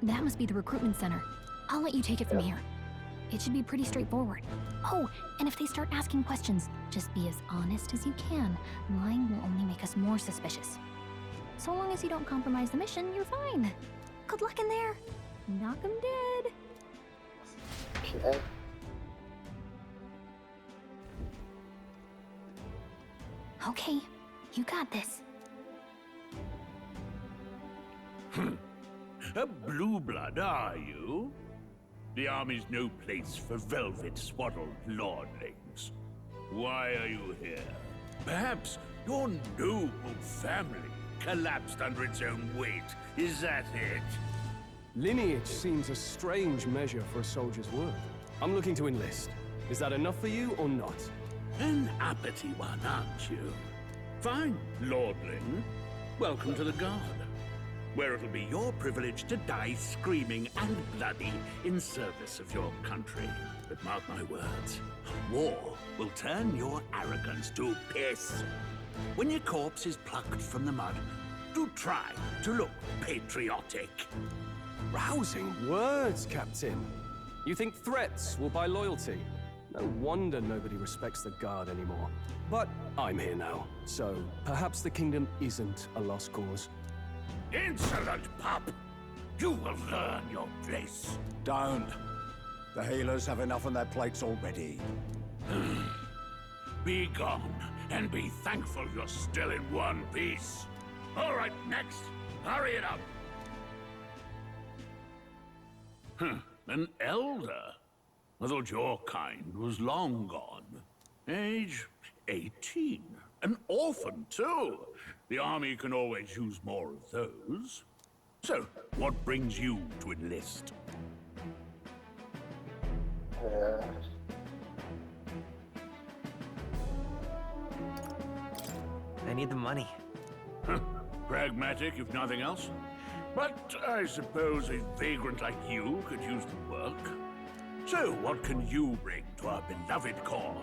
That must be the recruitment center. I'll let you take it from here. It should be pretty straightforward. Oh, and if they start asking questions, just be as honest as you can. Lying will only make us more suspicious. So long as you don't compromise the mission, you're fine. Good luck in there. Knock 'em dead. Okay. Okay, you got this. A blue blood, are you? The army's no place for velvet-swaddled lordlings. Why are you here? Perhaps your noble family collapsed under its own weight. Is that it? Lineage seems a strange measure for a soldier's worth. I'm looking to enlist. Is that enough for you or not? An uppity one, aren't you? Fine, lordling. Welcome to the Guard, where it'll be your privilege to die screaming and bloody in service of your country. But mark my words, war will turn your arrogance to piss. When your corpse is plucked from the mud, do try to look patriotic. Rousing words, Captain. You think threats will buy loyalty? No wonder nobody respects the Guard anymore. But I'm here now, so perhaps the kingdom isn't a lost cause. Insolent pup! You will learn your place. Don't. The healers have enough on their plates already. Be gone, and be thankful you're still in one piece. All right, next. Hurry it up. An elder? I thought your kind was long gone. Age 18. An orphan, too. The army can always use more of those. So, what brings you to enlist? I need the money. Pragmatic, if nothing else. But I suppose a vagrant like you could use the work. So, what can you bring to our beloved corps?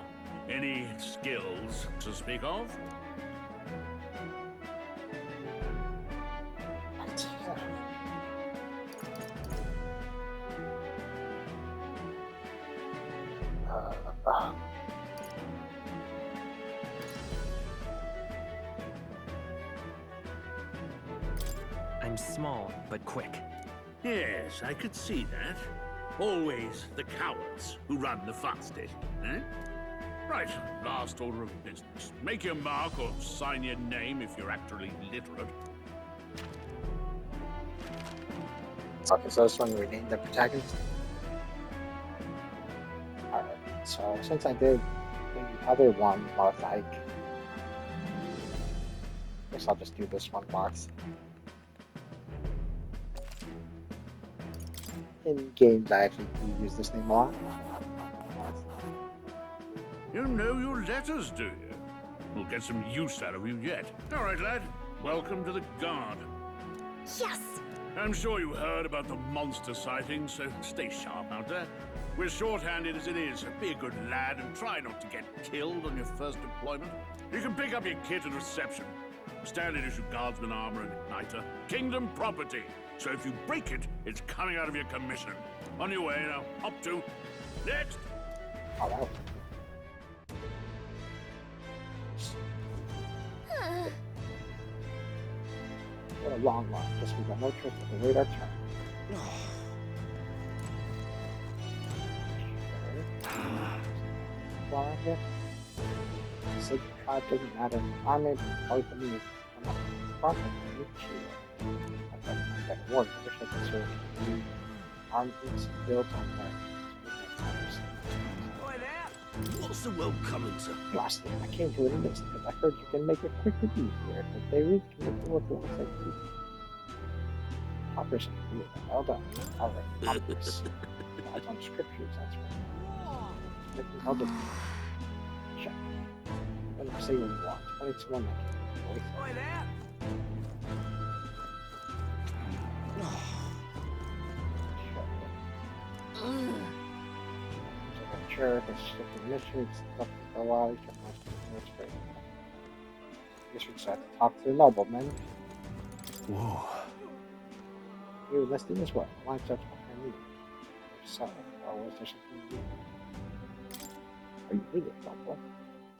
Any skills to speak of? I'm small, but quick. Yes, I could see that. Always the cowards who run the fastest, eh? Right, last order of business. Make your mark or sign your name if you're actually literate. Okay, so this one we named the protagonist. Alright, so since I did the other one more like, I guess I'll just do this one box. In games, I actually do use this name a lot. You know your letters, do you? We'll get some use out of you yet. All right, lad. Welcome to the Guard. Yes! I'm sure you heard about the monster sightings, so stay sharp out there. We're short-handed as it is, so be a good lad and try not to get killed on your first deployment. You can pick up your kit at reception. Standard issue guardsman armor and igniter. Kingdom property. So if you break it, it's coming out of your commission. On your way now. Up to. Next! Oh, wow. What a long one. Just we got no choice but to wait our turn. Well, here. Sacred tribe doesn't matter. I may be hard to leave. I'm not profit. I need to. I thought I got a warning. I wish I could serve you. Armies built on that. Boy there! What's the world coming to? Lastly, I came to enlist because I heard you can make it quick and easier. If they really can make it worth it, like you. Operation Field. Well done. Alright, obvious. That's on scriptures, that's right. Scriptures, I'll just check. I'm gonna say what you want. 21 minutes. Boy there! Sure, it's just a mission, it's stuff to go out, it's great. I guess we just have to talk to the nobleman. Whoa. You listed as well. Why judge my family? So, or was there something you are you really helpful?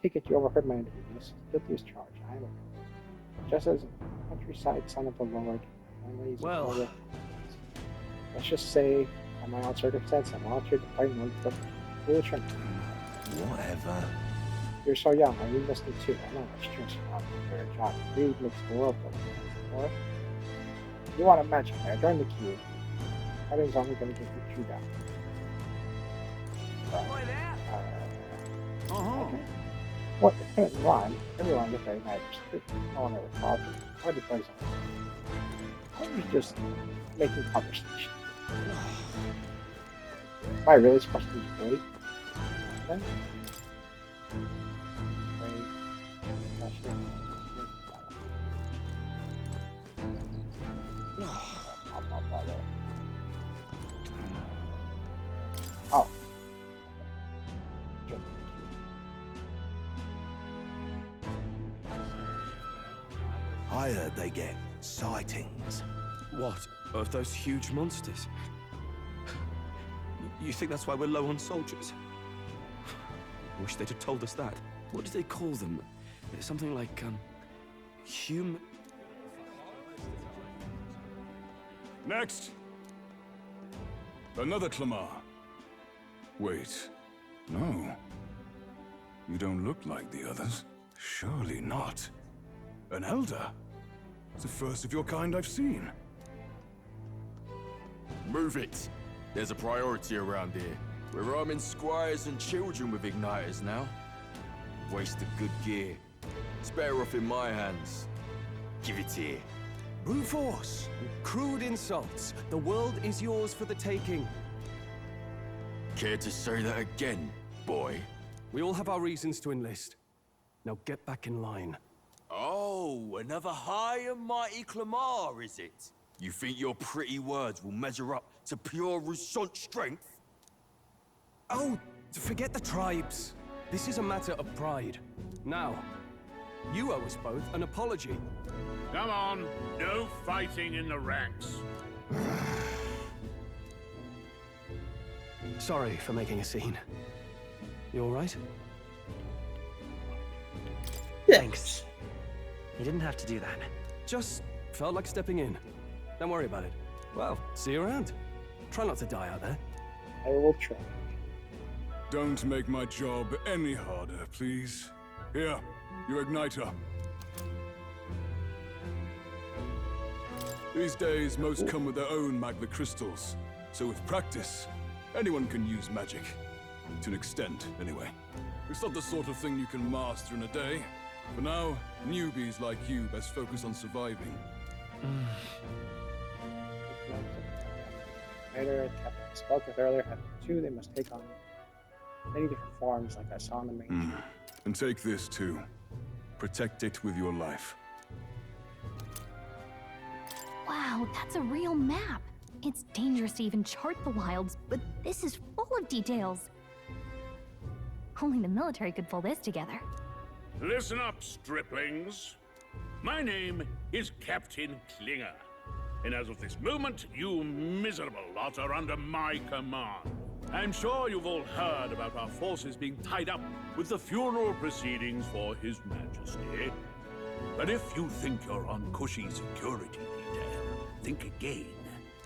Take it you overheard my interviews. Guilty as charged. I am a just as a countryside son of the Lord. My Well, let's just say, on my own circumstance, I'm out here to fight North the foolish and Whatever. you're so young. Are you listening too? I know it's stress out for your job. Greed makes the world go. Or you want to mention there? Join the queue. Fighting's only going to get you chewed out. Okay. What? It couldn't rhyme. Everyone gets very nice. No one ever thought it. Why did plays on? I was just making conversation. Am I really supposed to be great? Then? Oh. I heard they get sightings. what? Of those huge monsters? You think that's why we're low on soldiers? Wish they'd have told us that. What do they call them? Something like, human... Next! Another Clamar. Wait. No. You don't look like the others. Surely not. An elder? It's the first of your kind I've seen. Move it. There's a priority around here. We're arming squires and children with igniters now. Waste of good gear. It's better off in my hands. Give it here. Brute force! Crude insults! The world is yours for the taking. Care to say that again, boy? We all have our reasons to enlist. Now get back in line. Oh, another high and mighty Clamar, is it? You think your pretty words will measure up to pure Rousseau strength? Oh, forget the tribes. This is a matter of pride. Now, you owe us both an apology. Come on, no fighting in the ranks. Sorry for making a scene. You all right? Thanks. You didn't have to do that. Just felt like stepping in. Don't worry about it. Well, see you around. Try not to die out there. I will try. Don't make my job any harder, please. Here, your igniter. These days, most come with their own magna crystals. So with practice, anyone can use magic. To an extent, anyway. It's not the sort of thing you can master in a day. For now, newbies like you best focus on surviving. Later, Captain spoke with earlier, had two they must take on many different forms, like I saw in the main. And take this too. Protect it with your life. Wow, that's a real map. It's dangerous to even chart the wilds, but this is full of details. Only the military could pull this together. Listen up, striplings. My name is Captain Klinger, and as of this moment, you miserable lot are under my command. I'm sure you've all heard about our forces being tied up with the funeral proceedings for His Majesty. But if you think you're on cushy security detail, think again.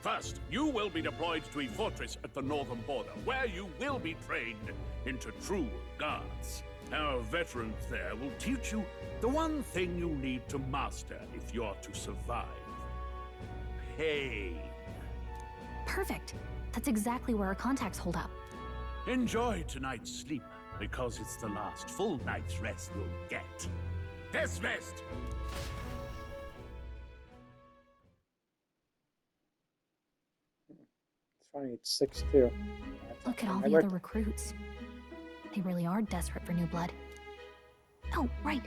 First, you will be deployed to a fortress at the northern border, where you will be trained into true guards. Our veterans there will teach you the one thing you need to master if you're to survive. Pain. Perfect. That's exactly where our contacts hold up. Enjoy tonight's sleep, because it's the last full night's rest you'll get. Dismissed! It's funny, it's 6-2. Look at all the other recruits. They really are desperate for new blood. Oh, right.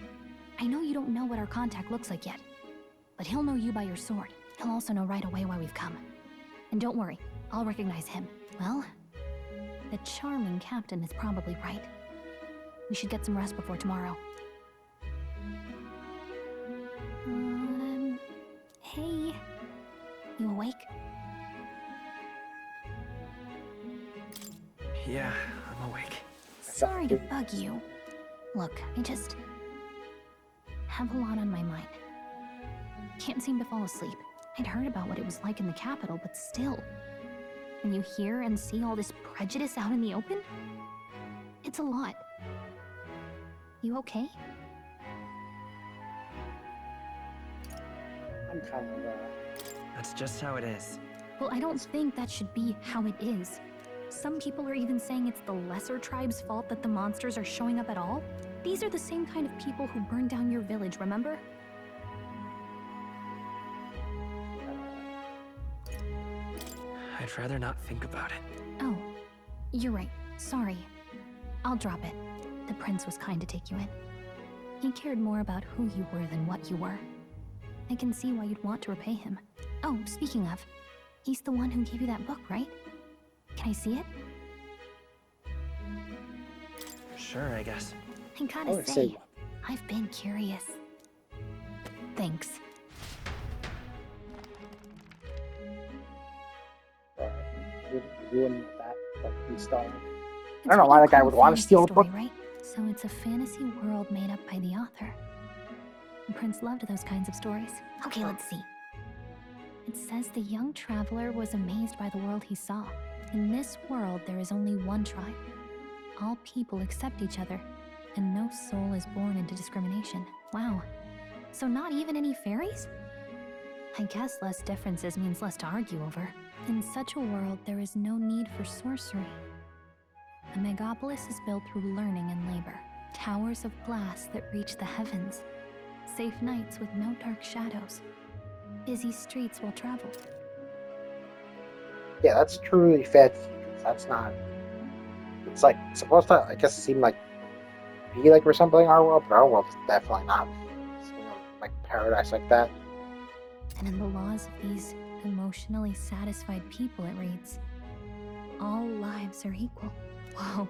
I know you don't know what our contact looks like yet, but he'll know you by your sword. He'll also know right away why we've come. And don't worry, I'll recognize him. Well, the charming captain is probably right. We should get some rest before tomorrow. Hey, you awake? Yeah, I'm awake. Sorry to bug you. Look, I just have a lot on my mind. Can't seem to fall asleep. I'd heard about what it was like in the capital, but still. When you hear and see all this prejudice out in the open, it's a lot. You okay? I'm kind of, That's just how it is. Well, I don't think that should be how it is. Some people are even saying it's the lesser tribe's fault that the monsters are showing up at all. These are the same kind of people who burned down your village, remember? I'd rather not think about it. Oh, you're right. Sorry. I'll drop it. The prince was kind to take you in. He cared more about who you were than what you were. I can see why you'd want to repay him. Oh, speaking of, he's the one who gave you that book, right? Can I see it? Sure, I guess. I gotta wanna say, say- I've been curious. Thanks. ruin that book he stole. It's I don't know what why you that guy call would want to fantasy steal a story, book. right? So it's a fantasy world made up by the author. The prince loved those kinds of stories. Okay, let's see. It says the young traveler was amazed by the world he saw. In this world, there is only one tribe. All people accept each other, and no soul is born into discrimination. Wow. So not even any fairies? I guess less differences means less to argue over. In such a world, there is no need for sorcery. The megapolis is built through learning and labor. Towers of glass that reach the heavens. Safe nights with no dark shadows. Busy streets well traveled. Yeah, that's truly fantasy. That's not. It's like supposed to, I guess, seem like be like resembling our world, but our world is definitely not. It's, like paradise like that. And in the laws of these emotionally satisfied people, it reads, all lives are equal. Whoa.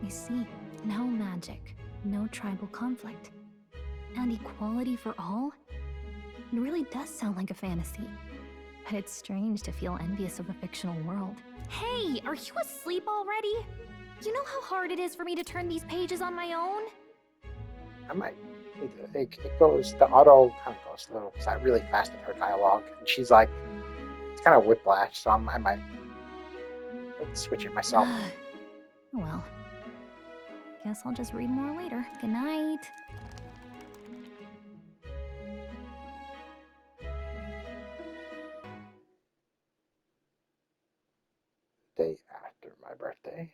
You see, no magic, no tribal conflict, and equality for all? It really does sound like a fantasy. But it's strange to feel envious of a fictional world. Hey, are you asleep already? You know how hard it is for me to turn these pages on my own? I might. It goes. The auto kind of goes slow. It's not really fast in her dialogue, and she's like, it's kind of whiplash. So I might switch it myself. Well, guess I'll just read more later. Good night. Day after my birthday.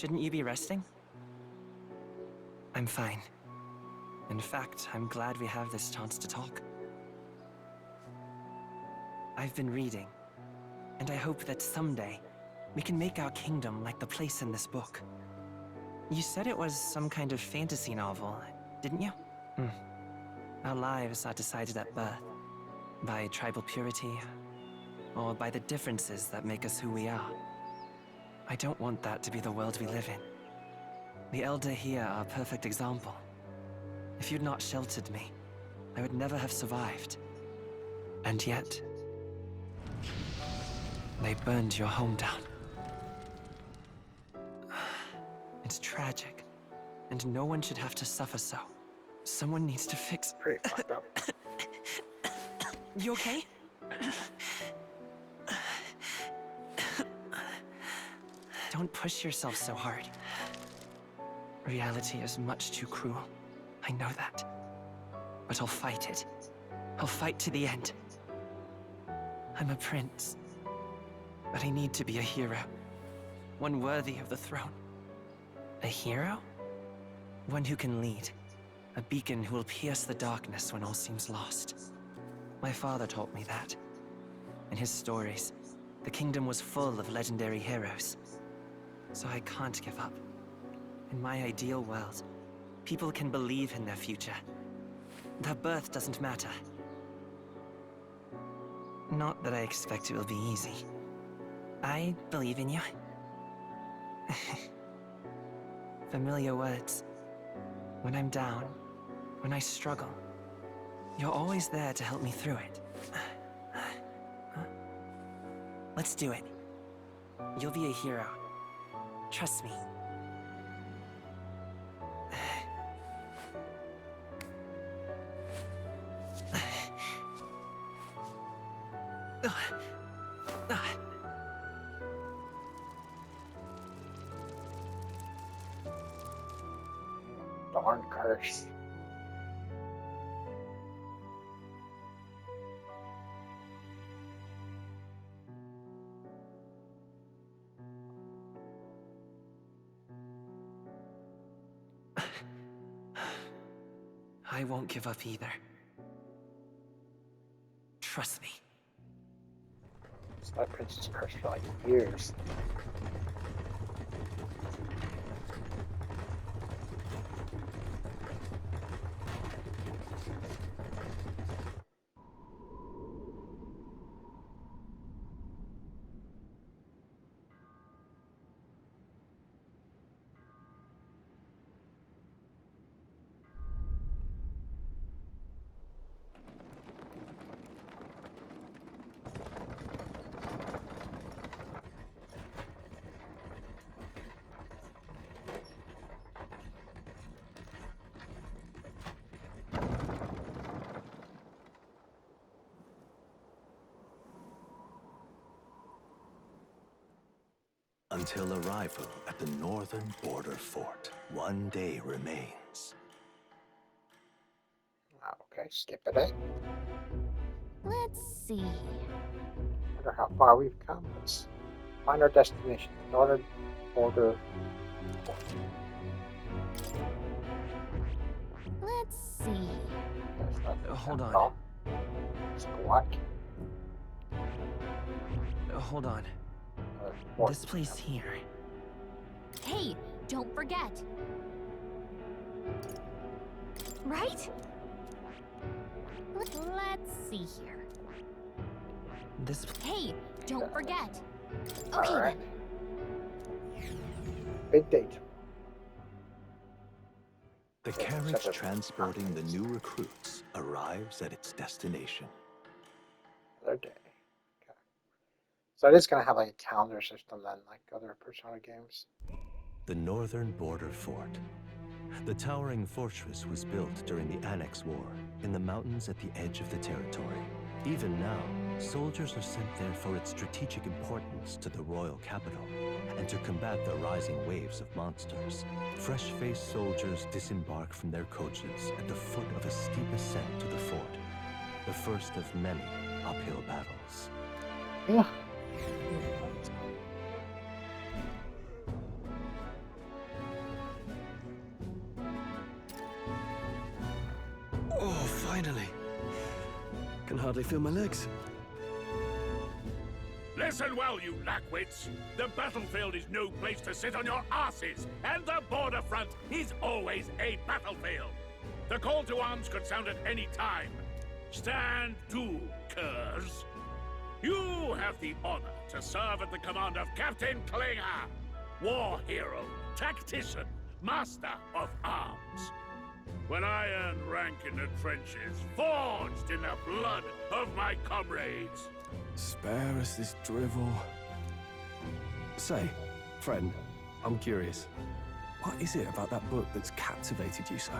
Shouldn't you be resting? I'm fine. In fact, I'm glad we have this chance to talk. I've been reading, and I hope that someday we can make our kingdom like the place in this book. You said it was some kind of fantasy novel, didn't you? Our lives are decided at birth, by tribal purity, or by the differences that make us who we are. I don't want that to be the world we live in. The Elder here are a perfect example. If you'd not sheltered me, I would never have survived. And yet, they burned your home down. It's tragic, and no one should have to suffer so. Someone needs to fix... Pretty fucked up. You okay? Don't push yourself so hard. Reality is much too cruel. I know that. But I'll fight it. I'll fight to the end. I'm a prince. But I need to be a hero. One worthy of the throne. A hero? One who can lead. A beacon who will pierce the darkness when all seems lost. My father taught me that. In his stories, the kingdom was full of legendary heroes. So I can't give up. In my ideal world, people can believe in their future. Their birth doesn't matter. Not that I expect it will be easy. I believe in you. Familiar words. When I'm down, when I struggle, you're always there to help me through it. Let's do it. You'll be a hero. Trust me. Darn curse. I won't give up either. Trust me. It's that princess curse for like years. Until arrival at the northern border fort, 1 day remains. Okay, skip it. Eh? Let's see. Wonder how far we've come. Let's find our destination. Northern border fort. Let's see. Yes, that's Hold on. all. Squat. Hold on. Fort. This place here. Hey, don't forget. Right? Let's see here. This. Hey, don't forget. Okay All right. then. Big date. The carriage transporting the new recruits arrives at its destination. Another day. Okay. So it is going to have like a calendar system then, like other Persona games. The northern border fort. The towering fortress was built during the Annex War in the mountains at the edge of the territory. Even now, soldiers are sent there for its strategic importance to the royal capital and to combat the rising waves of monsters. Fresh-faced soldiers disembark from their coaches at the foot of a steep ascent to the fort, the first of many uphill battles. Yeah. Oh, finally. Can hardly feel my legs. Listen well, you lackwits. The battlefield is no place to sit on your asses, and the border front is always a battlefield. The call to arms could sound at any time. Stand to, curs. You have the honor to serve at the command of Captain Klinger, war hero, tactician, master of arms. When I earned rank in the trenches, forged in the blood of my comrades. Spare us this drivel. Say, friend, I'm curious. What is it about that book that's captivated you so?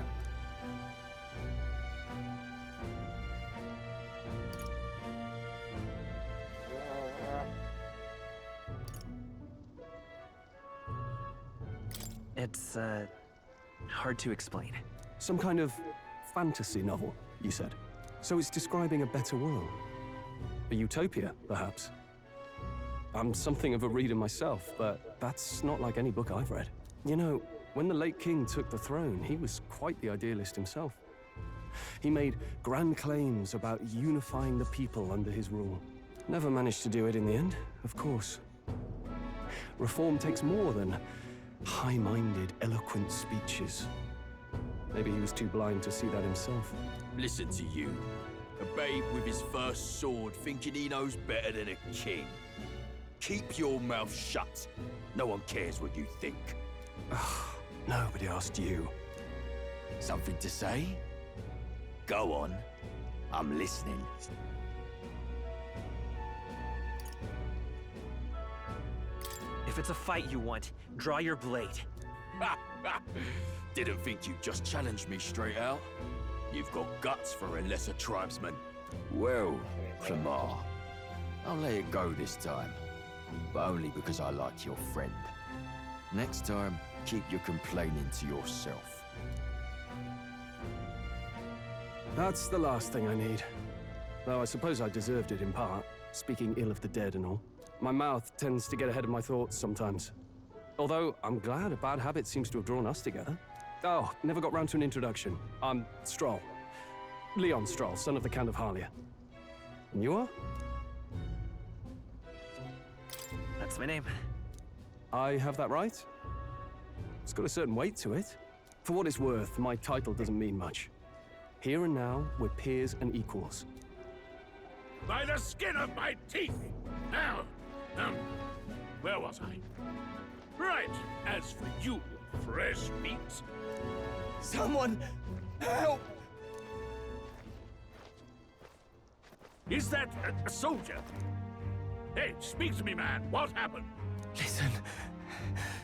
It's, hard to explain. Some kind of fantasy novel, you said. So it's describing a better world. A utopia, perhaps. I'm something of a reader myself, but that's not like any book I've read. You know, when the late king took the throne, he was quite the idealist himself. He made grand claims about unifying the people under his rule. Never managed to do it in the end, of course. Reform takes more than high-minded, eloquent speeches. Maybe he was too blind to see that himself. Listen to you. A babe with his first sword thinking he knows better than a king. Keep your mouth shut. No one cares what you think. Nobody asked you. Something to say? Go on. I'm listening. If it's a fight you want, draw your blade. Didn't think you'd just challenge me straight out. You've got guts for a lesser tribesman. Well, Clamar, I'll let it go this time. But only because I like your friend. Next time, keep your complaining to yourself. That's the last thing I need. Though I suppose I deserved it in part, speaking ill of the dead and all. My mouth tends to get ahead of my thoughts sometimes. Although, I'm glad a bad habit seems to have drawn us together. Oh, never got round to an introduction. I'm Stroll. Leon Stroll, son of the Count of Harlia. And you are? That's my name. I have that right? It's got a certain weight to it. For what it's worth, my title doesn't mean much. Here and now, we're peers and equals. By the skin of my teeth! Now, where was I? Right, as for you, fresh meat. Someone help! Is that a soldier? Hey, speak to me, man. What happened? Listen.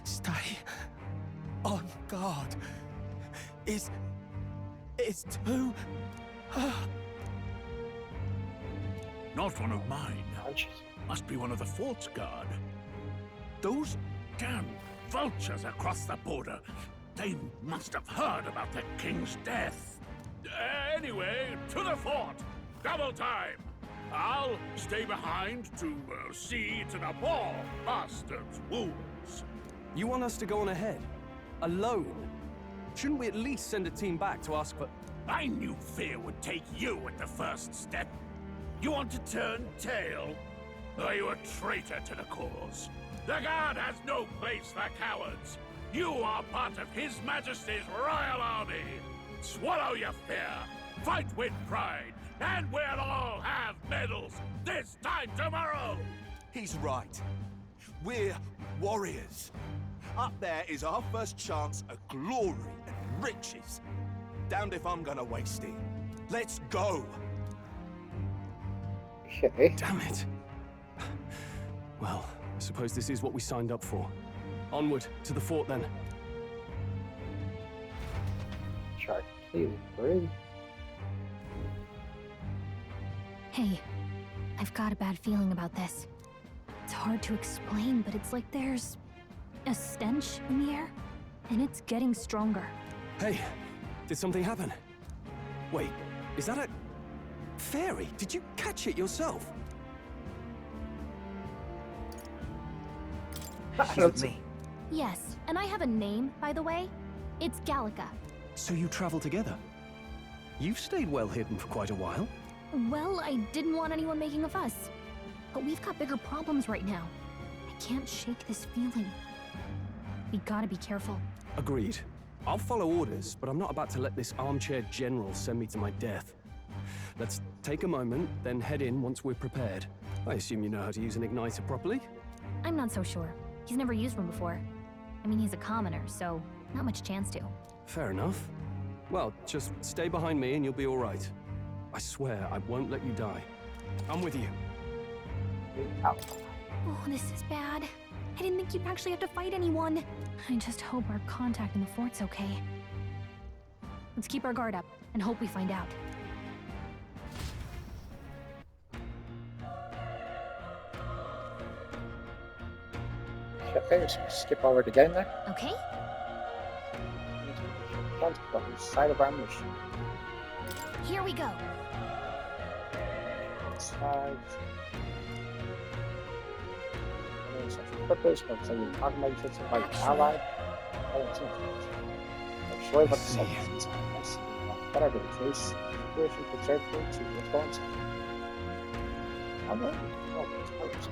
Stay on guard. It's too... Not one of mine. Punches. Must be one of the fort's guard. Those damn vultures across the border. They must have heard about the king's death. Anyway, to the fort. Double time. I'll stay behind to see to the poor bastard's wounds. You want us to go on ahead? Alone? Shouldn't we at least send a team back to ask for... I knew fear would take you at the first step. You want to turn tail? Are you a traitor to the cause? The Guard has no place for cowards. You are part of His Majesty's Royal Army. Swallow your fear. Fight with pride. And we'll all have medals this time tomorrow! He's right. We're warriors. Up there is our first chance at glory and riches. Damned if I'm gonna waste it. Let's go! Okay. Damn it. Well, I suppose this is what we signed up for. Onward, to the fort then. Chart completely free. Hey, I've got a bad feeling about this. It's hard to explain, but it's like there's a stench in the air, and it's getting stronger. Hey, did something happen? Wait, is that a... fairy? Did you catch it yourself? She's with me. Yes, and I have a name, by the way. It's Gallica. So you travel together? You've stayed well hidden for quite a while. Well, I didn't want anyone making a fuss. But we've got bigger problems right now. I can't shake this feeling. We gotta be careful. Agreed. I'll follow orders, but I'm not about to let this armchair general send me to my death. Let's take a moment, then head in once we're prepared. I assume you know how to use an igniter properly? I'm not so sure. He's never used one before. I mean, he's a commoner, so not much chance to. Fair enough. Well, just stay behind me and you'll be all right. I swear I won't let you die. I'm with you. Ow. Oh, this is bad. I didn't think you'd actually have to fight anyone. I just hope our contact in the fort's okay. Let's keep our guard up and hope we find out. Okay, so skip over to getting there. Okay? Front of the side of our mission. Here we go. Side. Such purpose, but so you automated to fight an ally. Oh, it's not. I'm sure about the substance. Whatever the case, situation preserved you to response. Alright. Oh, it's perfect.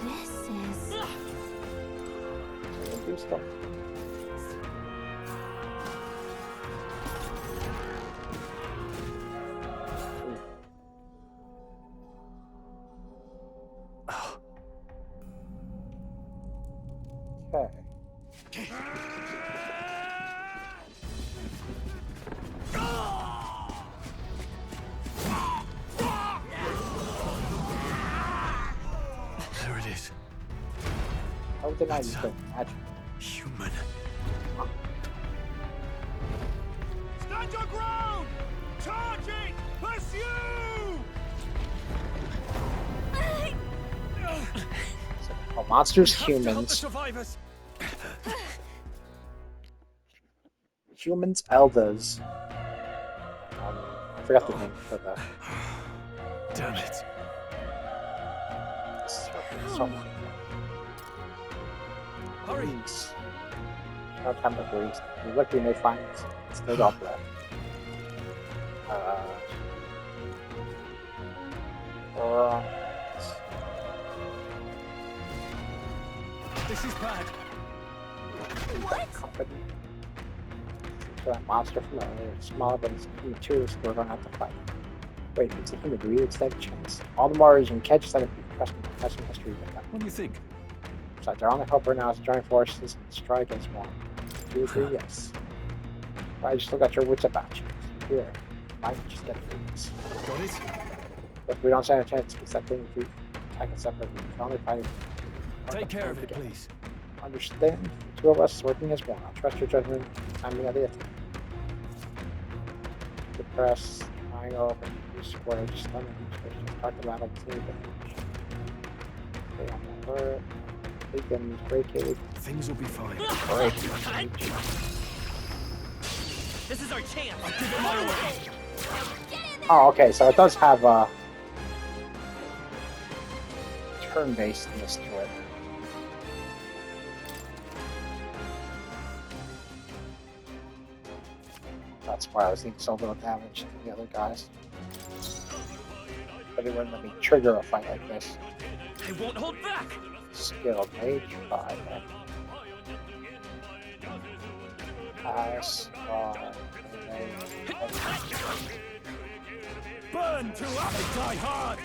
This is... So do stuff. Okay. deny he's good magic. Human. Stand your ground! Charging! Pursue! Oh, monsters, Help the humans. survivors. Humans, elders. I forgot the name for the. Damn it. So Hurry. no time to waste. You look, you may find it's still up there. This is bad. Company. So that monster from earlier, it's small, but it's materials we're gonna have to fight. Wait, it's a human, we would stand a chance. All the Mars you can catch instead of pressing history with them. What do you think? So their only hope right now is to join forces and strike against one. Do you agree? Yes. I just look at your wits about you. Here, I can just get through this. Got it? But if we don't stand a chance, it's that thing if we attack it separately. We can only fight. Take care of it, please. Understand? The two of us working as one. I'll trust your judgment. Timing of the attack. Depress. Triangle. Use square. Just stun and start the battle. Stay on the alert. Beacons. Break it. Things will be fine. Break. This is our chance. I'll give it my way. Oh, okay. So it does have turn-basedness to it. That's why I was thinking so little damage to the other guys. But it wouldn't let me trigger a fight like this. I won't hold back. Skill mage 5. Pass. Burn to up and die hard.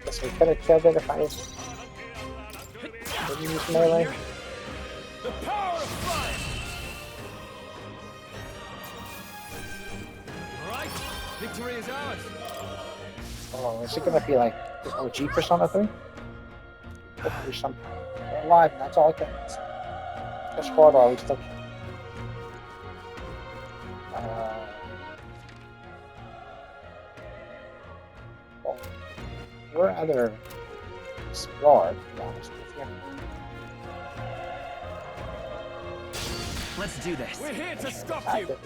Guess we could have killed it if I didn't use melee. The power of fire. All right, victory is ours. Oh, is it gonna be like the OG Persona 3? Or something? They're alive, and that's all I get. Just hold on, we still. Well, we're other explored, to be honest with you. Let's do this. We're here to stop you.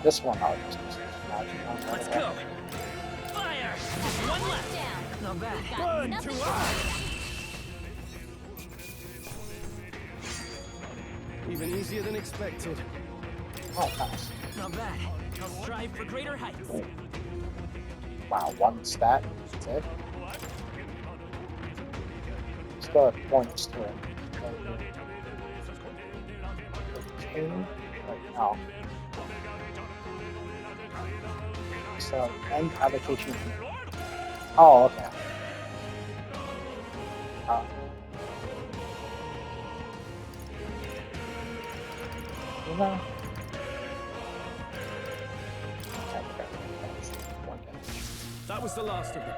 This one I'll just imagine. Let's go. Fire. One left. Not bad. Burn to us. Even easier than expected. Oh, nice. Not bad. I'll strive for greater heights. Wow, one stat. That's it. Still have points to it. 15? Right now. So, end allocation. Oh, okay. You know. That was the last of them.